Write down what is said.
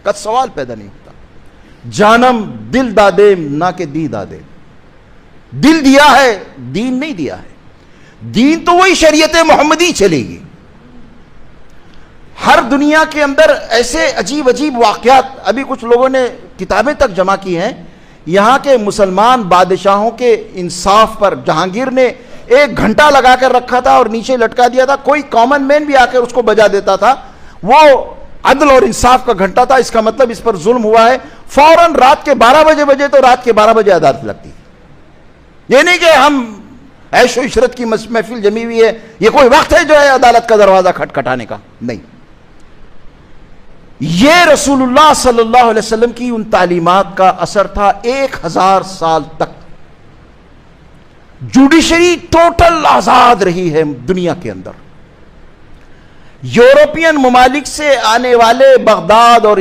کا سوال پیدا نہیں ہوتا. جانم دل دادے نہ کہ دی دادے. دل دیا ہے, دین نہیں دیا ہے. دین تو وہی شریعت محمدی چلے گی. ہر دنیا کے اندر ایسے عجیب عجیب واقعات, ابھی کچھ لوگوں نے کتابیں تک جمع کی ہیں یہاں کے مسلمان بادشاہوں کے انصاف پر. جہانگیر نے 1 گھنٹہ لگا کر رکھا تھا اور نیچے لٹکا دیا تھا, کوئی کامن مین بھی آ کر اس کو بجا دیتا تھا. وہ عدل اور انصاف کا گھنٹہ تھا, اس کا مطلب اس پر ظلم ہوا ہے. فوراً رات کے 12 بجے بجے تو رات کے 12 بجے عدالت لگتی. یہ نہیں کہ ہم عیش و عشرت کی محفل جمی ہوئی ہے, یہ کوئی وقت ہے جو ہے عدالت کا دروازہ کھٹکھٹانے کا, نہیں. یہ رسول اللہ صلی اللہ علیہ وسلم کی ان تعلیمات کا اثر تھا. 1000 سال تک جوڈیشری ٹوٹل آزاد رہی ہے دنیا کے اندر. یورپین ممالک سے آنے والے بغداد اور